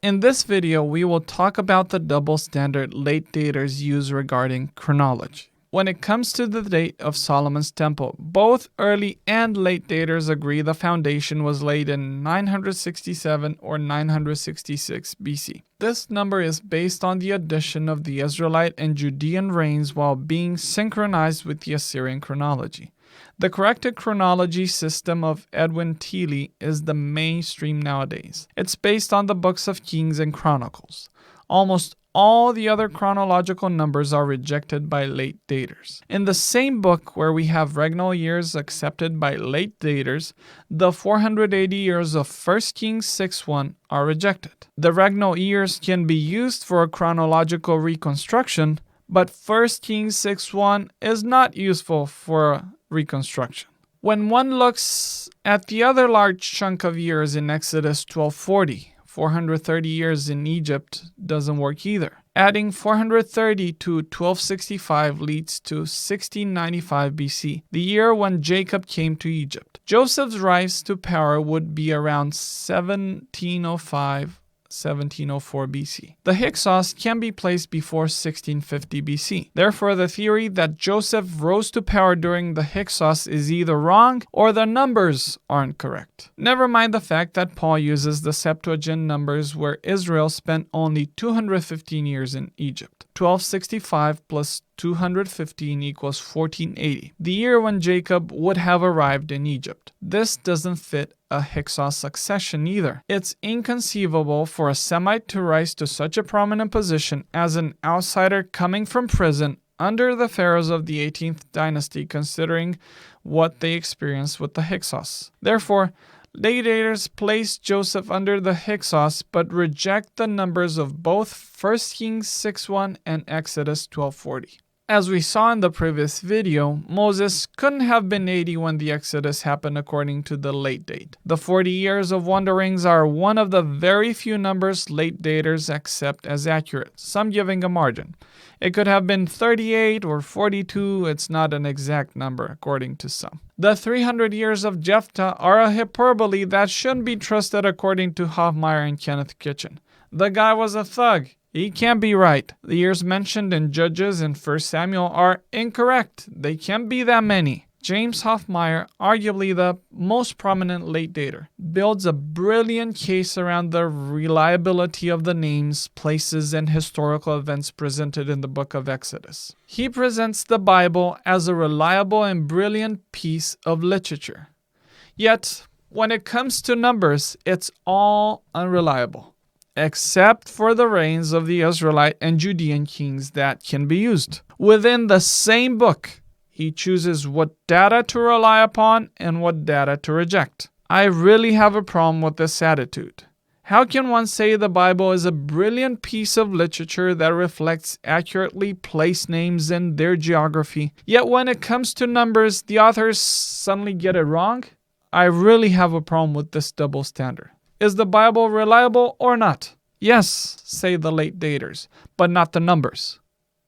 In this video, we will talk about the double standard late daters use regarding chronology. When it comes to the date of Solomon's temple, both early and late daters agree the foundation was laid in 967 or 966 BC. This number is based on the addition of the Israelite and Judean reigns while being synchronized with the Assyrian chronology. The corrected chronology system of Edwin Thiele is the mainstream nowadays. It's based on the books of Kings and Chronicles. Almost all the other chronological numbers are rejected by late daters. In the same book where we have regnal years accepted by late daters, the 480 years of 1 Kings 6:1 are rejected. The regnal years can be used for a chronological reconstruction, but 1 Kings 6:1 is not useful for a reconstruction. When one looks at the other large chunk of years in Exodus 12:40, 430 years in Egypt doesn't work either. Adding 430 to 1265 leads to 1695 BC, the year when Jacob came to Egypt. Joseph's rise to power would be around 1705 1704 BC. The Hyksos can be placed before 1650 BC. Therefore, the theory that Joseph rose to power during the Hyksos is either wrong or the numbers aren't correct. Never mind the fact that Paul uses the Septuagint numbers where Israel spent only 215 years in Egypt. 1265 plus 215 equals 1480, the year when Jacob would have arrived in Egypt. This doesn't fit a Hyksos succession either. It's inconceivable for a Semite to rise to such a prominent position as an outsider coming from prison under the pharaohs of the 18th dynasty, considering what they experienced with the Hyksos. Therefore, late daters place Joseph under the Hyksos but reject the numbers of both 1 Kings 6:1 and Exodus 12:40. As we saw in the previous video, Moses couldn't have been 80 when the Exodus happened according to the late date. The 40 years of wanderings are one of the very few numbers late daters accept as accurate, some giving a margin. It could have been 38 or 42, it's not an exact number according to some. The 300 years of Jephthah are a hyperbole that shouldn't be trusted according to Hoffmeyer and Kenneth Kitchen. The guy was a thug. He can't be right. The years mentioned in Judges and 1 Samuel are incorrect. They can't be that many. James Hoffmeyer, arguably the most prominent late dater, builds a brilliant case around the reliability of the names, places, and historical events presented in the book of Exodus. He presents the Bible as a reliable and brilliant piece of literature. Yet, when it comes to numbers, it's all unreliable, except for the reigns of the Israelite and Judean kings that can be used. Within the same book, he chooses what data to rely upon and what data to reject. I really have a problem with this attitude. How can one say the Bible is a brilliant piece of literature that reflects accurately place names and their geography, yet when it comes to numbers, the authors suddenly get it wrong? I really have a problem with this double standard. Is the Bible reliable or not? Yes, say the late daters, but not the numbers.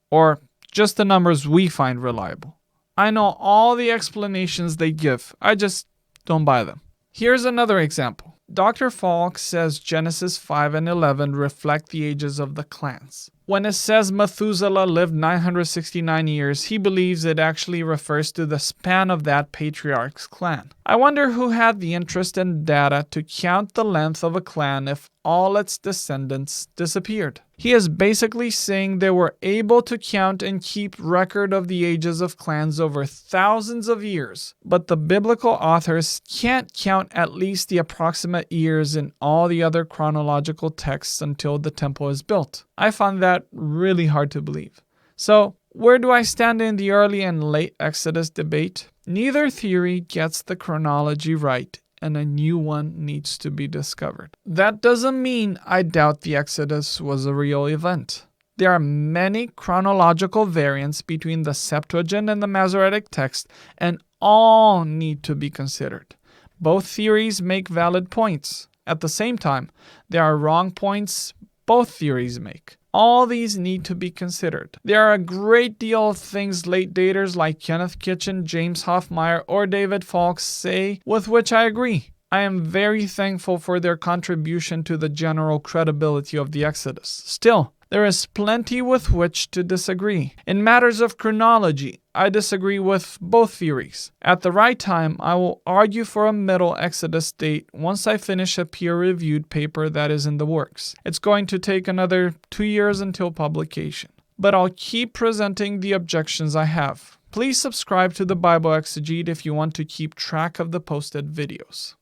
Or just the numbers we find reliable. I know all the explanations they give, I just don't buy them. Here's another example. Dr. Falk says Genesis 5 and 11 reflect the ages of the clans. When it says Methuselah lived 969 years, he believes it actually refers to the span of that patriarch's clan. I wonder who had the interest and data to count the length of a clan if all its descendants disappeared. He is basically saying they were able to count and keep record of the ages of clans over thousands of years, but the biblical authors can't count at least the approximate years in all the other chronological texts until the temple is built. I found that really hard to believe. So, where do I stand in the early and late Exodus debate? Neither theory gets the chronology right, and a new one needs to be discovered. That doesn't mean I doubt the Exodus was a real event. There are many chronological variants between the Septuagint and the Masoretic text, and all need to be considered. Both theories make valid points. At the same time, there are wrong points both theories make. All these need to be considered. There are a great deal of things late daters like Kenneth Kitchen, James Hoffmeyer, or David Falk say with which I agree. I am very thankful for their contribution to the general credibility of the Exodus. Still, there is plenty with which to disagree. In matters of chronology, I disagree with both theories. At the right time, I will argue for a middle Exodus date once I finish a peer-reviewed paper that is in the works. It's going to take another 2 years until publication. But I'll keep presenting the objections I have. Please subscribe to the Bible Exegete if you want to keep track of the posted videos.